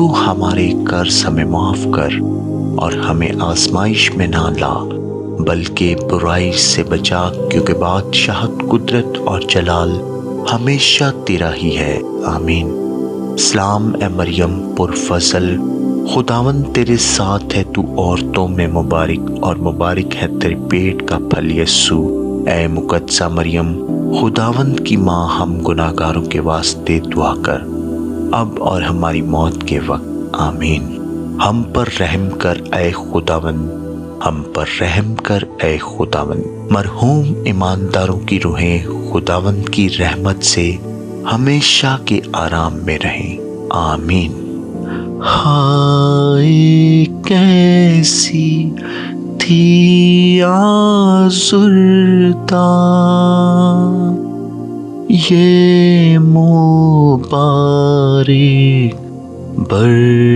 تو ہمارے قرض ہمیں معاف کر اور ہمیں آزمائش میں نہ لا بلکہ برائی سے بچا، کیونکہ بادشاہت، قدرت اور جلال ہمیشہ تیرا ہی ہے، آمین۔ سلام اے مریم پرفضل، خداوند تیرے ساتھ ہے، تو عورتوں میں مبارک اور مبارک ہے تیرے پیٹ کا پھل یسوع۔ اے مقدسہ مریم خداوند کی ماں، ہم گناہ گاروں کے واسطے دعا کر، اب اور ہماری موت کے وقت، آمین۔ ہم پر رحم کر اے خداوند، ہم پر رحم کر اے خداوند۔ مرحوم ایمانداروں کی روحیں خداوند کی رحمت سے ہمیشہ کے آرام میں رہیں، آمین۔ ہائے کیسی تھی آزردہ یہ مبارک برگزیدہ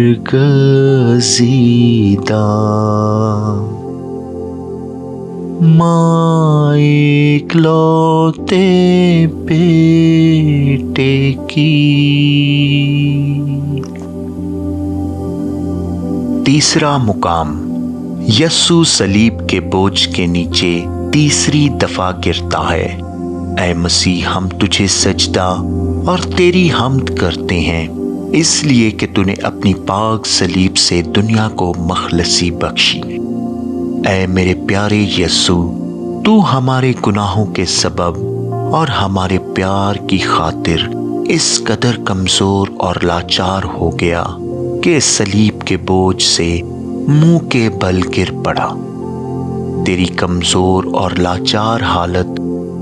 ماں اکلوتے بیٹے کی۔ تیسرا مقام، یسوع صلیب کے بوجھ کے نیچے تیسری دفعہ گرتا ہے۔ اے مسیح، ہم تجھے سجدہ اور تیری حمد کرتے ہیں، اس لیے کہ تو نے اپنی پاک صلیب سے دنیا کو مخلصی بخشی۔ اے میرے پیارے یسوع، تو ہمارے گناہوں کے سبب اور ہمارے پیار کی خاطر اس قدر کمزور اور لاچار ہو گیا کہ صلیب کے بوجھ سے منہ کے بل گر پڑا۔ تیری کمزور اور لاچار حالت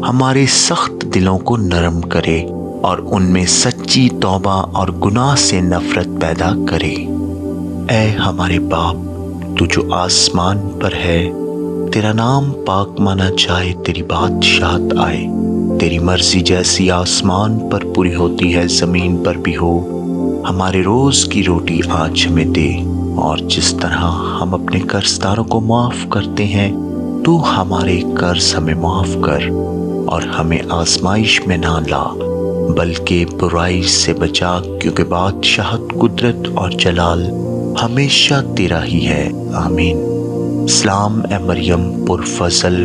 ہمارے سخت دلوں کو نرم کرے اور ان میں سچی توبہ اور گناہ سے نفرت پیدا کرے۔ اے ہمارے باپ، تو جو آسمان پر ہے، تیرا نام پاک مانا جائے، تیری بادشاہت آئے، تیری مرضی جیسی آسمان پر پوری ہوتی ہے زمین پر بھی ہو۔ ہمارے روز کی روٹی آج ہمیں دے، اور جس طرح ہم اپنے قرضداروں کو معاف کرتے ہیں، تو ہمارے قرض ہمیں معاف کر اور ہمیں آزمائش میں نہ لا بلکہ برائی سے بچا، کیونکہ بادشاہت، قدرت اور جلال ہمیشہ تیرا ہی ہے، آمین۔ سلام اے مریم پرفضل،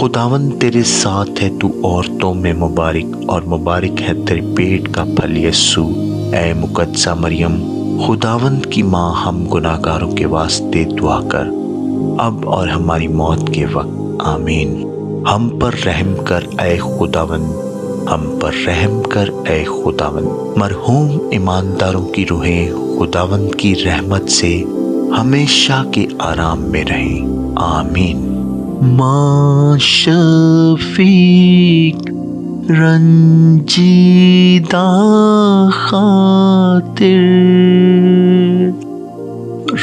خداوند تیرے ساتھ ہے، تو عورتوں میں مبارک اور مبارک ہے تیرے پیٹ کا پھل یسوع۔ اے مقدسہ مریم خداوند کی ماں، ہم گناہ گاروں کے واسطے دعا کر، اب اور ہماری موت کے وقت، آمین۔ ہم پر رحم کر اے خداوند، ہم پر رحم کر اے خداوند۔ مرحوم ایمانداروں کی روحیں خداوند کی رحمت سے ہمیشہ کے آرام میں رہیں، آمین۔ ماں شفیق رنجیدہ خاطر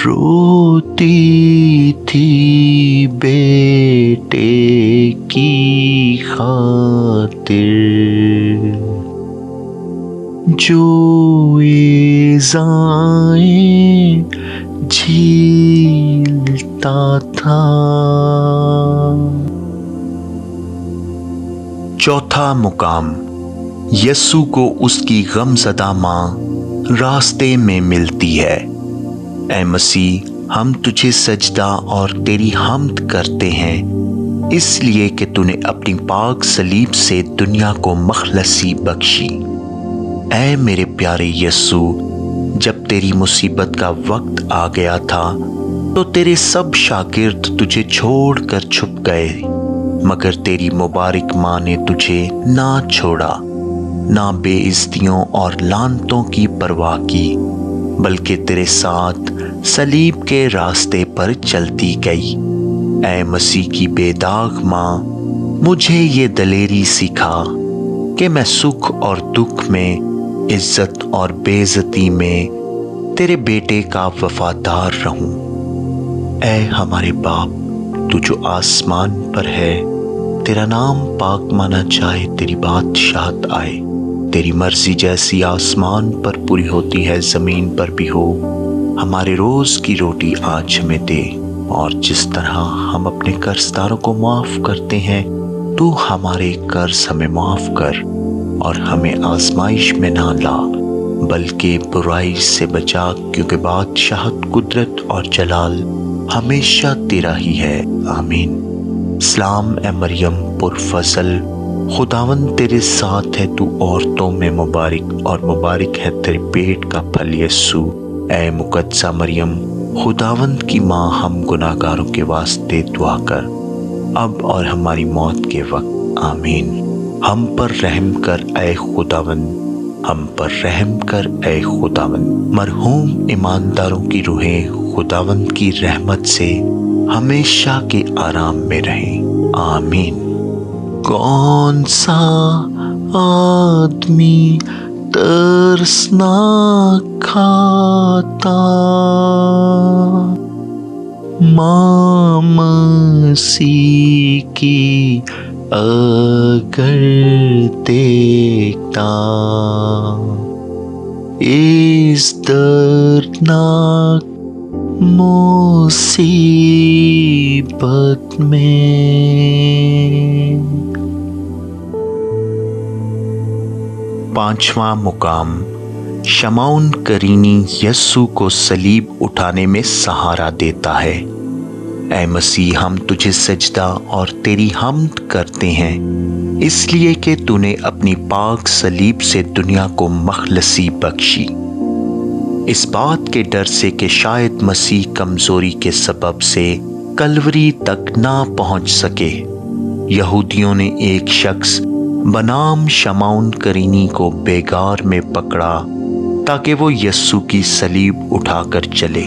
روتی تھی بیٹے کی خاطر، جو ایذائیں جھیلتا تھا۔ چوتھا مقام، یسوع کو اس کی غمزدہ ماں راستے میں ملتی ہے۔ اے مسیح، ہم تجھے سجدہ اور تیری حمد کرتے ہیں، اس لیے کہ تو نے اپنی پاک صلیب سے دنیا کو مخلصی بخشی۔ اے میرے پیارے یسوع، جب تیری مصیبت کا وقت آ گیا تھا تو تیرے سب شاگرد تجھے چھوڑ کر چھپ گئے، مگر تیری مبارک ماں نے تجھے نہ چھوڑا، نہ بے عزتیوں اور لعنتوں کی پرواہ کی، بلکہ تیرے ساتھ صلیب کے راستے پر چلتی گئی۔ اے مسیح کی بے داغ ماں، مجھے یہ دلیری سکھا کہ میں سکھ اور دکھ میں، عزت اور بے عزتی میں تیرے بیٹے کا وفادار رہوں۔ اے ہمارے باپ، تو جو آسمان پر ہے، تیرا نام پاک مانا جائے، تیری بادشاہت آئے، تیری مرضی جیسی آسمان پر پوری ہوتی ہے زمین پر بھی ہو۔ ہمارے روز کی روٹی آج ہمیں دے، اور جس طرح ہم اپنے قرضداروں کو معاف کرتے ہیں، تو ہمارے قرض ہمیں معاف کر اور ہمیں آزمائش میں نہ لا بلکہ برائی سے بچا، کیونکہ بادشاہت، قدرت اور جلال ہمیشہ تیرا ہی ہے، آمین۔ سلام اے مریم پرفضل، خداوند تیرے ساتھ ہے، تو عورتوں میں مبارک اور مبارک ہے تیرے پیٹ کا پھل یسوع۔ اے مقدسہ مریم، خداوند کی ماں، ہم گناہ گاروں کے واسطے دعا کر، اب اور ہماری موت کے وقت، آمین۔ ہم پر رحم کر اے خداوند، ہم پر رحم کر اے خداوند۔ مرحوم ایمانداروں کی روحیں خداوند کی رحمت سے ہمیشہ کے آرام میں رہیں، آمین۔ کون سا آدمی ترس نہ کھاتا ماں مسیح کی اگر دیکھتا، اس دردناک مصیبت میں۔ پانچواں مقام، شمعون قرینی یسوع کو صلیب اٹھانے میں سہارا دیتا ہے۔ اے مسیح، ہم تجھے سجدہ اور تیری حمد کرتے ہیں، اس لیے کہ تو نے اپنی پاک صلیب سے دنیا کو مخلصی بخشی، اس بات کے ڈر سے کہ شاید مسیح کمزوری کے سبب سے کلوری تک نہ پہنچ سکے۔ یہودیوں نے ایک شخص بنام شمعون قرینی کو بیگار میں پکڑا تاکہ وہ یسوع کی صلیب اٹھا کر چلے۔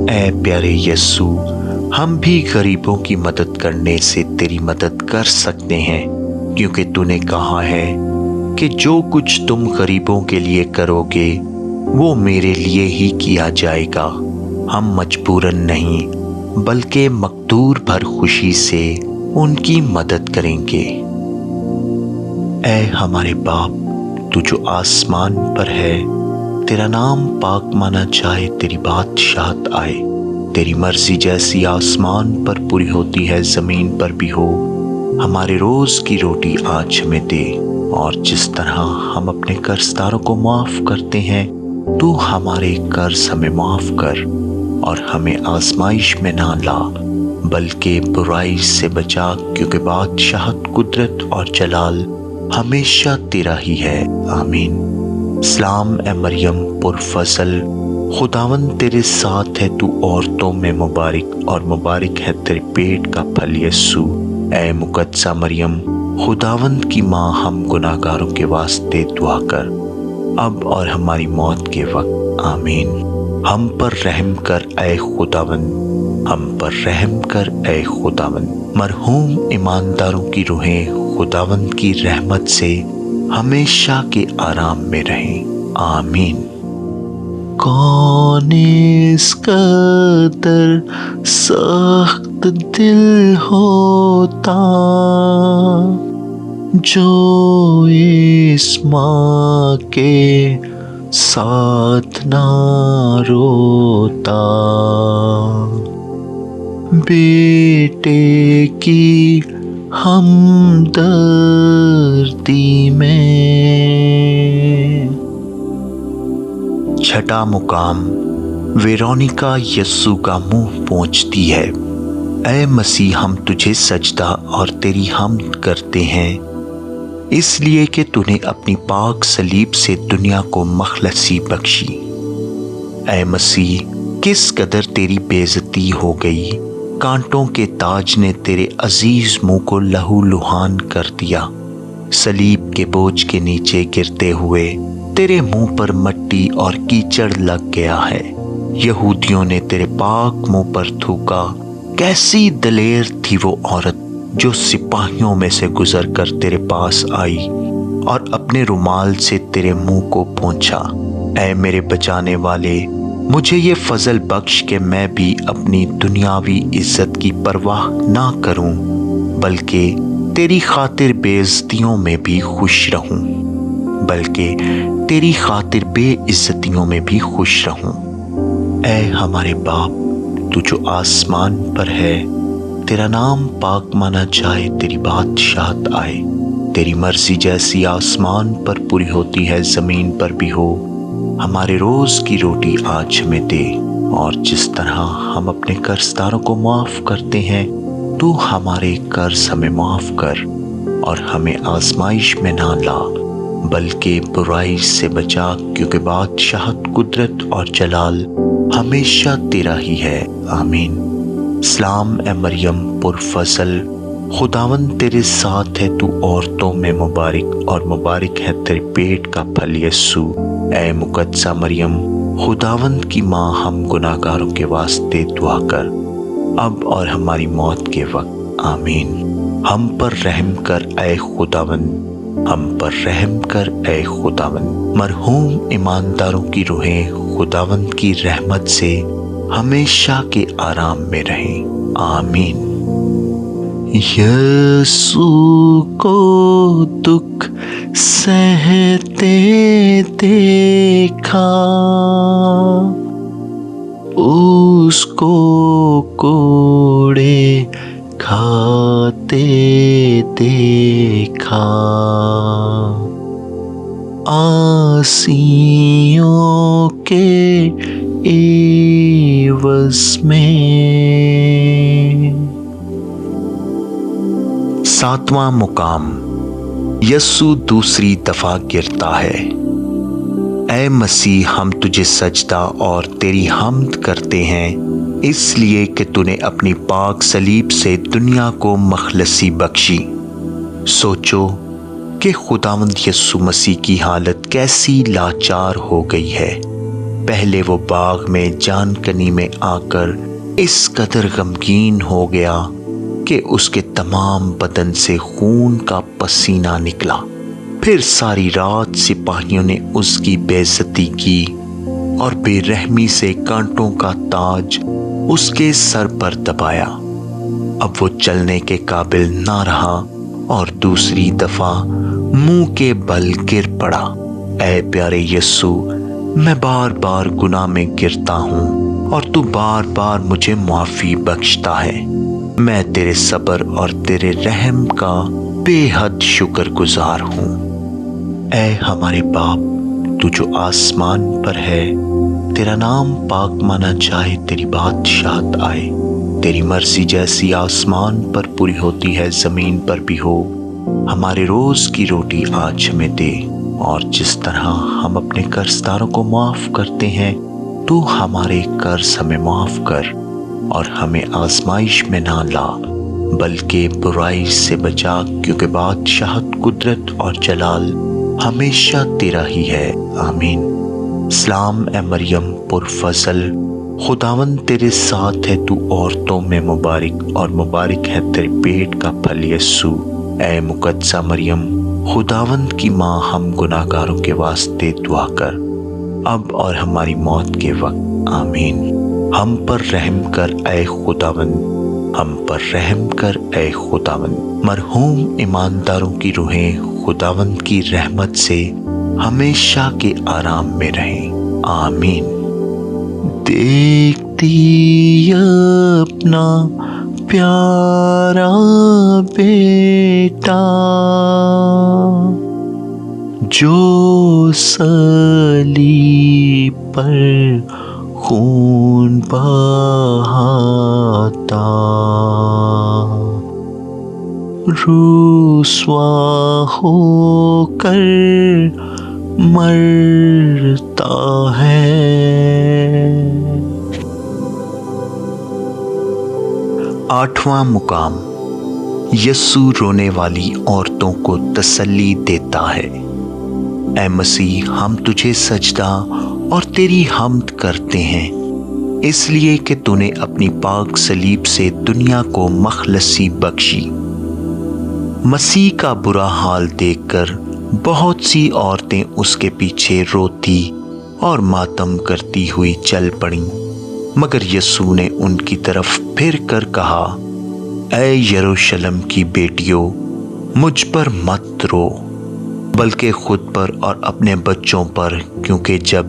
اے پیارے یسوع، ہم بھی غریبوں کی مدد کرنے سے تیری مدد کر سکتے ہیں، کیونکہ تو نے کہا ہے کہ جو کچھ تم غریبوں کے لیے کرو گے وہ میرے لیے ہی کیا جائے گا۔ ہم مجبوراً نہیں بلکہ مقدور بھر خوشی سے ان کی مدد کریں گے۔ اے ہمارے باپ، تو جو آسمان پر ہے، تیرا نام پاک مانا جائے، تیری بادشاہت آئے، تیری مرضی جیسی آسمان پر پوری ہوتی ہے زمین پر بھی ہو۔ ہمارے روز کی روٹی آج ہمیں دے، اور جس طرح ہم اپنے قرضداروں کو معاف کرتے ہیں تو ہمارے قرض ہمیں معاف کر، اور ہمیں آزمائش میں نہ لا بلکہ برائی سے بچا، کیونکہ بادشاہت، قدرت اور جلال ہمیشہ تیرا ہی ہے، آمین۔ سلام اے مریم پرفضل، خداوند تیرے ساتھ ہے، تو عورتوں میں مبارک اور مبارک ہے تیرے پیٹ کا پھل یسوع۔ اے مقدسہ مریم، خداوند کی ماں، ہم گناہ گاروں کے واسطے دعا کر، اب اور ہماری موت کے وقت، آمین۔ ہم پر رحم کر اے خداوند، ہم پر رحم کر اے خداوند۔ مرحوم ایمانداروں کی روحیں خداوند کی رحمت سے ہمیشہ کے آرام میں رہیں، آمین۔ کون اس قدر سخت دل ہوتا جو اس ماں کے ساتھ نہ روتا، بیٹے کی ہمدردی میں۔ چھٹا مقام، ویرونیکا یسوع کا منہ پونچھتی ہے۔ اے مسیح، ہم تجھے سجدہ اور تیری حمد کرتے ہیں، اس لیے کہ تو نے اپنی پاک صلیب سے دنیا کو مخلصی بخشی۔ اے مسیح، کس قدر تیری بے عزتی ہو گئی، کانٹوں کے تاج نے تیرے عزیز منہ کو لہو لہان کر دیا۔ صلیب کے بوجھ کے نیچے گرتے ہوئے تیرے منہ پر مٹی اور کیچڑ لگ گیا ہے۔ یہودیوں نے تیرے پاک منہ پر تھوکا۔ کیسی دلیر تھی وہ عورت جو سپاہیوں میں سے گزر کر تیرے پاس آئی اور اپنے رومال سے تیرے منہ کو پونچھا۔ اے میرے بچانے والے، مجھے یہ فضل بخش کہ میں بھی اپنی دنیاوی عزت کی پرواہ نہ کروں، بلکہ تیری خاطر بے عزتیوں میں بھی خوش رہوں، اے ہمارے باپ، تو جو آسمان پر ہے، تیرا نام پاک مانا جائے، تیری بادشاہت آئے، تیری مرضی جیسی آسمان پر پوری ہوتی ہے زمین پر بھی ہو۔ ہمارے روز کی روٹی آج ہمیں دے، اور جس طرح ہم اپنے قرضداروں کو معاف کرتے ہیں تو ہمارے قرض ہمیں معاف کر، اور ہمیں آزمائش میں نہ لا بلکہ برائی سے بچا، کیونکہ بادشاہت، قدرت اور جلال ہمیشہ تیرا ہی ہے، آمین۔ سلام اے مریم پرفضل، خداوند تیرے ساتھ ہے، تو عورتوں میں مبارک، اور مبارک ہے تیرے پیٹ کا پھل یسوع۔ اے مقدسہ مریم، خداوند کی ماں، ہم گناہ گاروں کے واسطے دعا کر، اب اور ہماری موت کے وقت، آمین۔ ہم پر رحم کر اے خداوند، ہم پر رحم کر اے خداوند۔ مرحوم ایمانداروں کی روحیں خداوند کی رحمت سے ہمیشہ کے آرام میں رہیں، آمین۔ یسوع کو دکھ سہتے دیکھا، اس کو کوڑے کھاتے دیکھا، آسیوں کے عوض میں۔ ساتواں مقام، یسوع دوسری دفعہ گرتا ہے۔ اے مسیح، ہم تجھے سجدہ اور تیری حمد کرتے ہیں، اس لیے کہ تو نے اپنی پاک صلیب سے دنیا کو مخلصی بخشی۔ سوچو کہ خداوند یسوع مسیح کی حالت کیسی لاچار ہو گئی ہے۔ پہلے وہ باغ میں جان کنی میں آ کر اس قدر غمگین ہو گیا کہ اس کے تمام بدن سے خون کا پسینہ نکلا۔ پھر ساری رات سپاہیوں نے اس کی بے عزتی کی اور بے رحمی سے کانٹوں کا تاج اس کے سر پر دبایا۔ اب وہ چلنے کے قابل نہ رہا اور دوسری دفعہ منہ کے بل گر پڑا۔ اے پیارے یسوع، میں بار بار گناہ میں گرتا ہوں اور تو بار بار مجھے معافی بخشتا ہے۔ میں تیرے صبر اور تیرے رحم کا بے حد شکر گزار ہوں۔ اے ہمارے باپ، تو جو آسمان پر ہے، تیرا نام پاک مانا جائے، تیری بادشاہت آئے، تیری مرضی جیسی آسمان پر پوری ہوتی ہے زمین پر بھی ہو۔ ہمارے روز کی روٹی آج ہمیں دے، اور جس طرح ہم اپنے قرضداروں کو معاف کرتے ہیں تو ہمارے قرض ہمیں معاف کر، اور ہمیں آزمائش میں نہ لا بلکہ برائی سے بچا، کیونکہ بادشاہت، قدرت اور جلال ہمیشہ تیرا ہی ہے، آمین۔ سلام اے مریم پرفضل، خداوند تیرے ساتھ ہے، تو عورتوں میں مبارک، اور مبارک ہے تیرے پیٹ کا پھل یسوع۔ اے مقدسہ مریم، خداوند کی ماں، ہم گناہ گاروں کے واسطے دعا کر، اب اور ہماری موت کے وقت، آمین۔ ہم پر رحم کر اے خداوند، ہم پر رحم کر اے خداوند۔ مرحوم ایمانداروں کی روحیں خداوند کی رحمت سے ہمیشہ کے آرام میں رہیں، آمین۔ دیکھتی اپنا پیارا بیٹا، جو صلیب پر خون بہاتا، رسوا ہو کر مرتا ہے۔ آٹھواں مقام، یسوع رونے والی عورتوں کو تسلی دیتا ہے۔ اے مسیح، ہم تجھے سجدہ اور تیری حمد کرتے ہیں، اس لیے کہ تو نے اپنی پاک صلیب سے دنیا کو مخلصی بخشی۔ مسیح کا برا حال دیکھ کر بہت سی عورتیں اس کے پیچھے روتی اور ماتم کرتی ہوئی چل پڑیں، مگر یسوع نے ان کی طرف پھر کر کہا، اے یروشلم کی بیٹیوں، مجھ پر مت رو، بلکہ خود پر اور اپنے بچوں پر، کیونکہ جب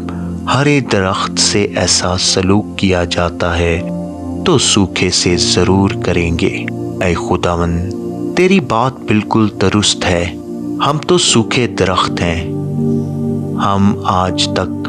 ہرے درخت سے ایسا سلوک کیا جاتا ہے تو سوکھے سے ضرور کریں گے۔ اے خداوند، تیری بات بالکل درست ہے، ہم تو سوکھے درخت ہیں، ہم آج تک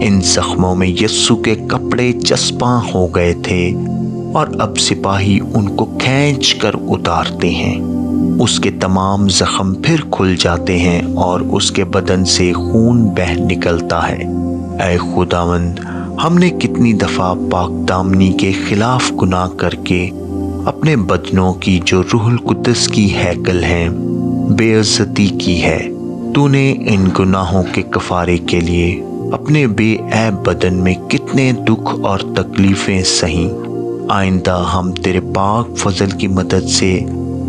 ان زخموں میں یسوع کے کپڑے چسپاں ہو گئے تھے اور اب سپاہی ان کو کھینچ کر اتارتے ہیں۔ اس کے تمام زخم پھر کھل جاتے ہیں اور اس کے بدن سے خون بہہ نکلتا ہے۔ اے خداوند، ہم نے کتنی دفعہ پاک دامنی کے خلاف گناہ کر کے اپنے بدنوں کی جو روح القدس کی ہیکل ہیں بے عزتی کی ہے۔ تو نے ان گناہوں کے کفارے کے لیے اپنے بے عیب بدن میں کتنے دکھ اور تکلیفیں سہیں۔ آئندہ ہم تیرے پاک فضل کی مدد سے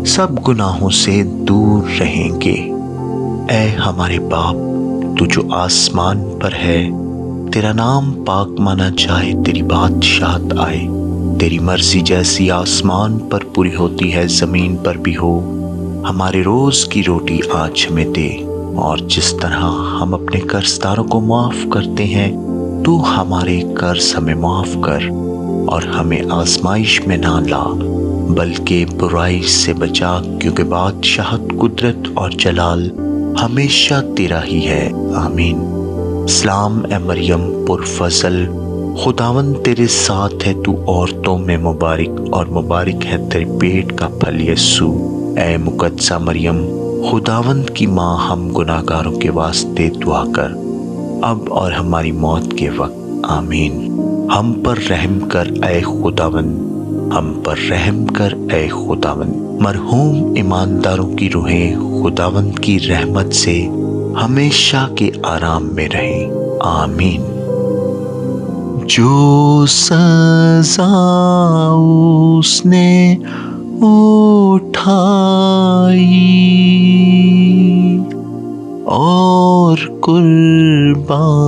سب گناہوں سے دور رہیں گے۔ اے ہمارے باپ، تو جو آسمان پر ہے، تیرا نام پاک مانا جائے، تیری بادشاہت آئے، تیری مرضی جیسی آسمان پر پوری ہوتی ہے زمین پر بھی ہو۔ ہمارے روز کی روٹی آج ہمیں دے، اور جس طرح ہم اپنے قرضداروں کو معاف کرتے ہیں تو ہمارے قرض ہمیں معاف کر، اور ہمیں آزمائش میں نہ لا بلکہ برائی سے بچا، کیونکہ بادشاہت، قدرت اور جلال ہمیشہ تیرا ہی ہے، آمین۔ سلام اے مریم پرفضل، خداوند تیرے ساتھ ہے، تو عورتوں میں مبارک، اور مبارک ہے تیرے پیٹ کا پھل یسوع۔ اے مقدسہ مریم، خداوند کی ماں، ہم گناہ گاروں کے واسطے دعا کر، اب اور ہماری موت کے وقت، آمین۔ ہم پر رحم کر اے خداوند، ہم پر رحم کر اے خداوند۔ مرحوم ایمانداروں کی روحیں خداوند کی رحمت سے ہمیشہ کے آرام میں رہیں، آمین۔ جو سزا اس نے اٹھائی اور قربانی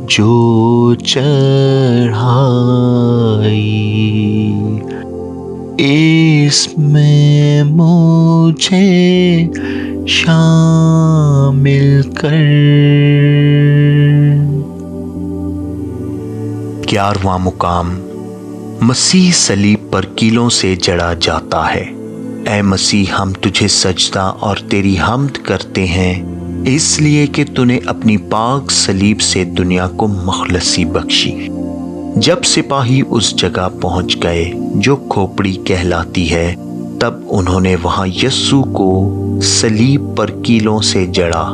جو چڑھائی، اس میں مجھے شامل کر۔ 11واں مقام، مسیح صلیب پر کیلوں سے جڑا جاتا ہے۔ اے مسیح، ہم تجھے سجدہ اور تیری حمد کرتے ہیں، اس لیے کہ تو نے اپنی پاک صلیب سے دنیا کو مخلصی بخشی۔ جب سپاہی اس جگہ پہنچ گئے جو کھوپڑی کہلاتی ہے، تب انہوں نے وہاں یسوع کو صلیب پر کیلوں سے جڑا،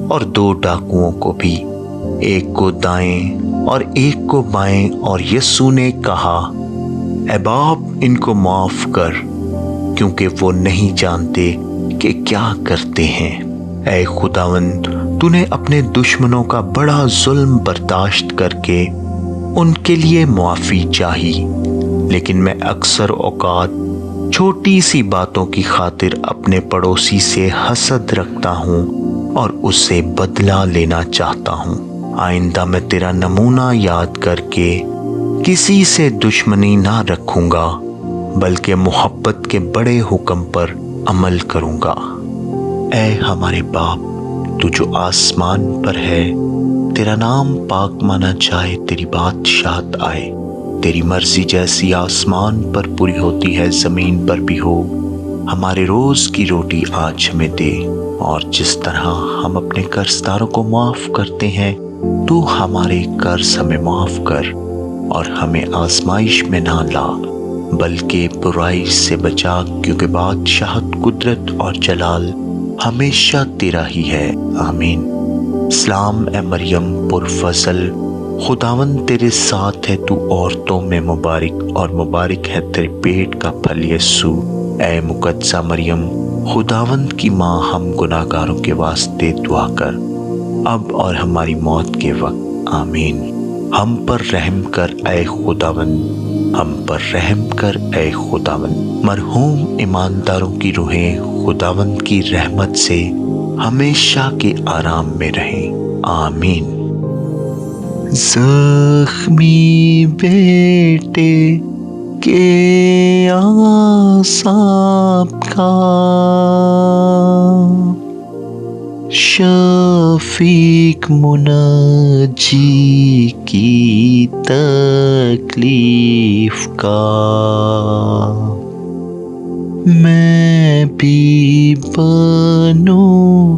اور 2 ڈاکوؤں کو بھی، ایک کو دائیں اور ایک کو بائیں، اور یسوع نے کہا، اے باپ، ان کو معاف کر، کیونکہ وہ نہیں جانتے کہ کیا کرتے ہیں۔ اے خداوند، تو نے اپنے دشمنوں کا بڑا ظلم برداشت کر کے ان کے لیے معافی چاہی، لیکن میں اکثر اوقات چھوٹی سی باتوں کی خاطر اپنے پڑوسی سے حسد رکھتا ہوں اور اس سے بدلہ لینا چاہتا ہوں۔ آئندہ میں تیرا نمونہ یاد کر کے کسی سے دشمنی نہ رکھوں گا، بلکہ محبت کے بڑے حکم پر عمل کروں گا۔ اے ہمارے باپ، تو جو آسمان پر ہے، تیرا نام پاک مانا جائے، تیری بادشاہت آئے، تیری مرضی جیسی آسمان پر پوری ہوتی ہے زمین پر بھی ہو۔ ہمارے روز کی روٹی آج ہمیں دے، اور جس طرح ہم اپنے قرضداروں کو معاف کرتے ہیں تو ہمارے قرض ہمیں معاف کر، اور ہمیں آزمائش میں نہ لا بلکہ برائی سے بچا، کیونکہ بادشاہت، قدرت اور جلال ہمیشہ تیرا ہی ہے، آمین۔ سلام اے مریم پرفضل، خداوند تیرے ساتھ ہے، تو عورتوں میں مبارک، اور مبارک ہے تیرے پیٹ کا پھل یسوع۔ اے مقدسہ مریم، خداوند کی ماں، ہم گناہ گاروں کے واسطے دعا کر، اب اور ہماری موت کے وقت، آمین۔ ہم پر رحم کر اے خداوند، ہم پر رحم کر اے خداوند۔ مرحوم ایمانداروں کی روحیں خداوند کی رحمت سے ہمیشہ کے آرام میں رہیں، آمین۔ زخمی بیٹے کے آساب کا شفیق منجی کی تکلیف کا میں بھی بنوں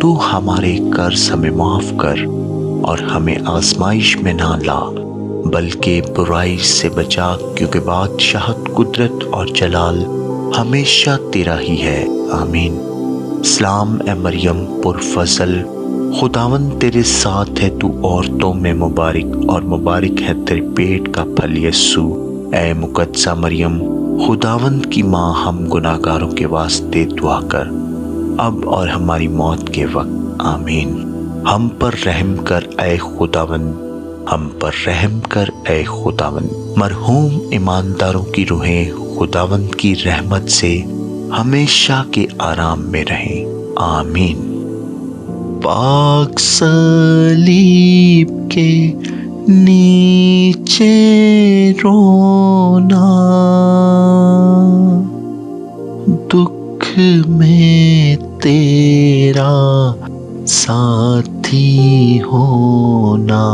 تو ہمارے قرض ہمیں معاف کر اور ہمیں آزمائش میں نہ لا بلکہ برائی سے بچا، کیونکہ بادشاہت، قدرت اور جلال ہمیشہ تیرا ہی ہے، آمین۔ سلام اے مریم پرفضل، خداوند تیرے ساتھ ہے، تو عورتوں میں مبارک اور مبارک ہے تیرے پیٹ کا پھل یسوع۔ اے مقدسہ مریم خداوند کی ماں، ہم گناہ گاروں کے واسطے دعا کر، اب اور ہماری موت کے وقت، آمین۔ ہم پر رحم کر اے خداوند، ہم پر رحم کر اے خداوند۔ مرحوم ایمانداروں کی روحیں خداوند کی رحمت سے ہمیشہ کے آرام میں رہیں، آمین۔ پاک صلیب کے نیچے رونا، دکھ میں تیرا ساتھی ہونا،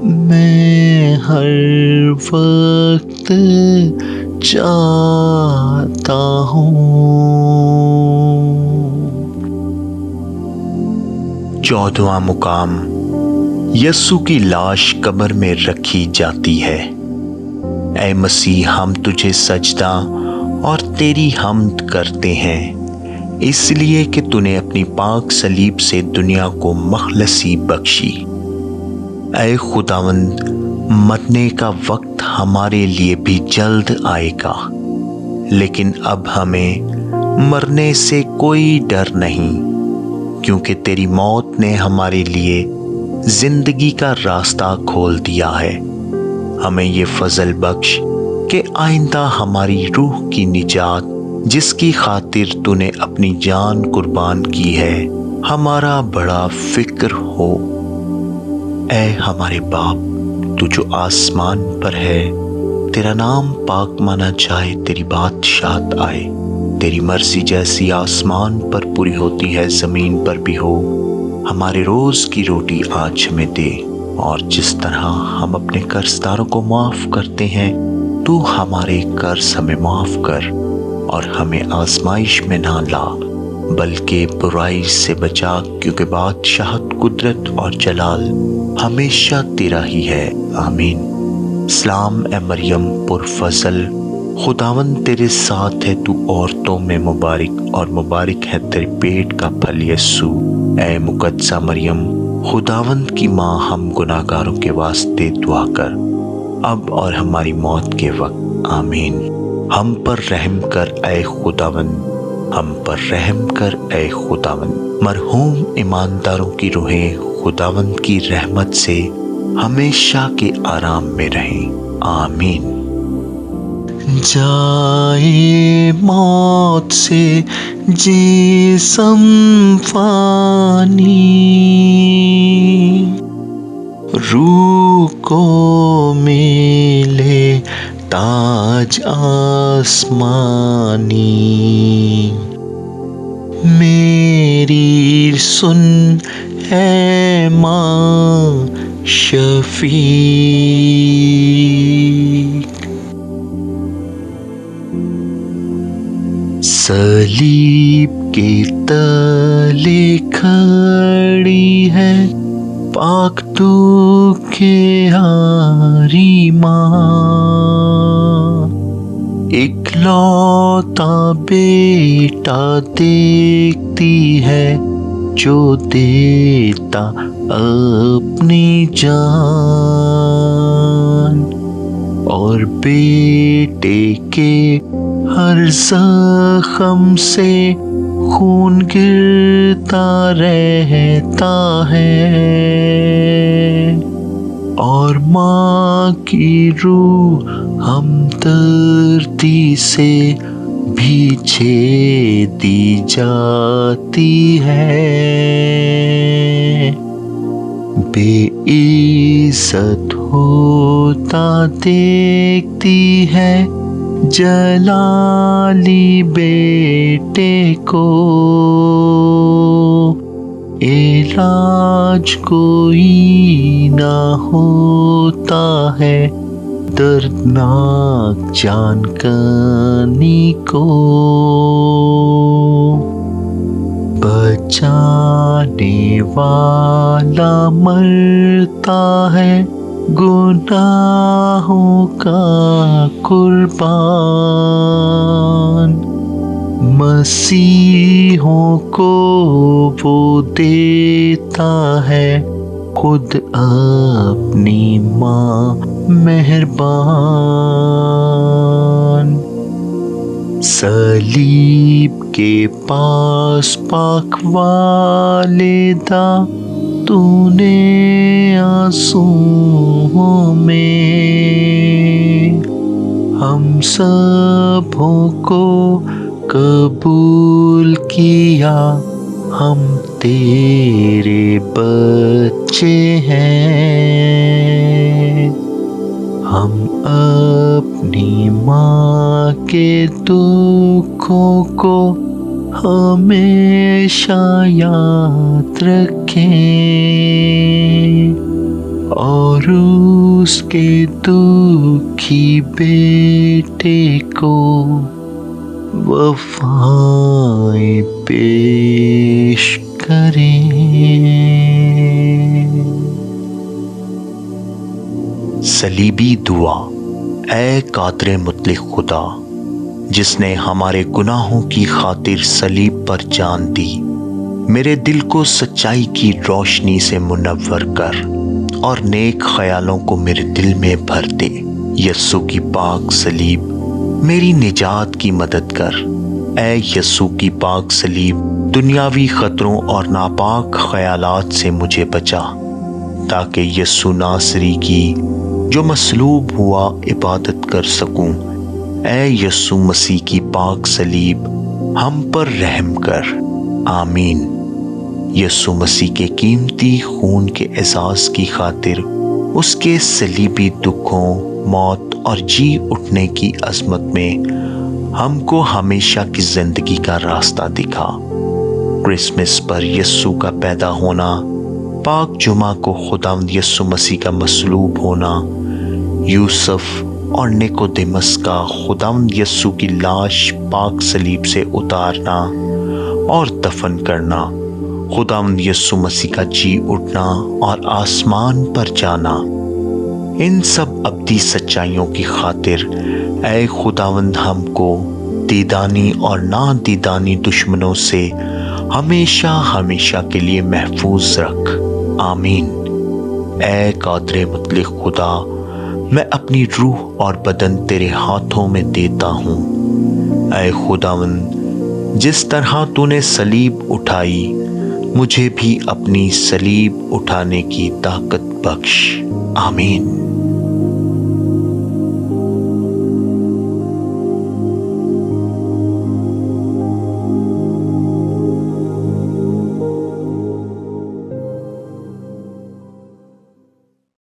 میں ہر وقت چاہتا ہوں۔ 14واں مقام، یسوع کی لاش قبر میں رکھی جاتی ہے۔ اے مسیح، ہم تجھے سجدہ اور تیری حمد کرتے ہیں، اس لیے کہ تو نے اپنی پاک صلیب سے دنیا کو مخلصی بخشی۔ اے خداوند، مرنے کا وقت ہمارے لیے بھی جلد آئے گا، لیکن اب ہمیں مرنے سے کوئی ڈر نہیں، کیونکہ تیری موت نے ہمارے لیے زندگی کا راستہ کھول دیا ہے۔ ہمیں یہ فضل بخش کہ آئندہ ہماری روح کی نجات، جس کی خاطر تو نے اپنی جان قربان کی ہے، ہمارا بڑا فکر ہو۔ اے ہمارے باپ، تو جو آسمان پر ہے، تیرا نام پاک مانا جائے، تیری بادشاہت آئے، تیری مرضی جیسی آسمان پر پوری ہوتی ہے زمین پر بھی ہو۔ ہمارے روز کی روٹی آج ہمیں دے، اور جس طرح ہم اپنے قرضداروں کو معاف کرتے ہیں، تو ہمارے قرض ہمیں معاف کر اور ہمیں آزمائش میں نہ لا بلکہ برائی سے بچا، کیونکہ بادشاہت، قدرت اور جلال ہمیشہ تیرا ہی ہے، آمین۔ سلام اے مریم پرفضل، خداوند تیرے ساتھ ہے، تو عورتوں میں مبارک اور مبارک ہے تیرے پیٹ کا پھل یسوع۔ اے مقدسہ مریم خداوند کی ماں، ہم گناہ گاروں کے واسطے دعا کر، اب اور ہماری موت کے وقت، آمین۔ ہم پر رحم کر اے خداوند، ہم پر رحم کر اے خداوند۔ مرحوم ایمانداروں کی روحیں خداوند کی رحمت سے ہمیشہ کے آرام میں رہیں، آمین۔ جائے موت سے جسم فانی، روح کو ملے تاج آسمانی، میری سن اے ماں شفیق۔ صلیب کے تلے کھڑی ہے پاک تو کیاری ماں، اکلوتا بیٹا دیکھتی ہے جو دیتا اپنی جان، اور بیٹے کے ہر زخم سے خون گرتا رہتا ہے، اور ماں کی روح ہمدردی سے پیچھے دی جاتی ہے، بے عزت ہوتا دیکھتی ہے جلالی بیٹے کو، علاج کوئی نہ ہوتا ہے دردناک جان کنی کو، بچانے والا مرتا ہے گناہوں کا قربان، مسیحوں کو وہ دیتا ہے خود اپنی ماں مہربان۔ صلیب کے پاس پاک والدہ تو نے آنسوؤں میں ہم سبوں کو قبول کیا، ہم تیرے بچے ہیں، ہم اپنی ماں کے دکھوں کو ہمیشہ یاد رکھیں اور اس کے دکھی بیٹے کو وفائیں پیش کریں۔ صلیبی دعا۔ اے قادر مطلق خدا، جس نے ہمارے گناہوں کی خاطر صلیب پر جان دی، میرے دل کو سچائی کی روشنی سے منور کر اور نیک خیالوں کو میرے دل میں بھر دے۔ یسوع کی پاک صلیب میری نجات کی مدد کر۔ اے یسوع کی پاک صلیب دنیاوی خطروں اور ناپاک خیالات سے مجھے بچا، تاکہ یسوع ناصری کی جو مصلوب ہوا عبادت کر سکوں۔ اے یسوع مسیح کی پاک صلیب ہم پر رحم کر، آمین۔ یسوع مسیح کے قیمتی خون کے احساس کی خاطر اس کے صلیبی دکھوں، موت اور جی اٹھنے کی عظمت میں ہم کو ہمیشہ کی زندگی کا راستہ دکھا۔ کرسمس پر یسوع کا پیدا ہونا، پاک جمعہ کو خداوند یسوع مسیح کا مصلوب ہونا، یوسف اور نیکودیمس کا خداوند یسوع کی لاش پاک صلیب سے اتارنا اور دفن کرنا، خداوند یسوع مسیح کا جی اٹھنا اور آسمان پر جانا، ان سب ابدی سچائیوں کی خاطر اے خداوند ہم کو دیدانی اور نادیدانی دشمنوں سے ہمیشہ ہمیشہ کے لیے محفوظ رکھ، آمین۔ اے قادر مطلق خدا، میں اپنی روح اور بدن تیرے ہاتھوں میں دیتا ہوں۔ اے خداوند، جس طرح تو نے صلیب اٹھائی، مجھے بھی اپنی صلیب اٹھانے کی طاقت بخش، آمین۔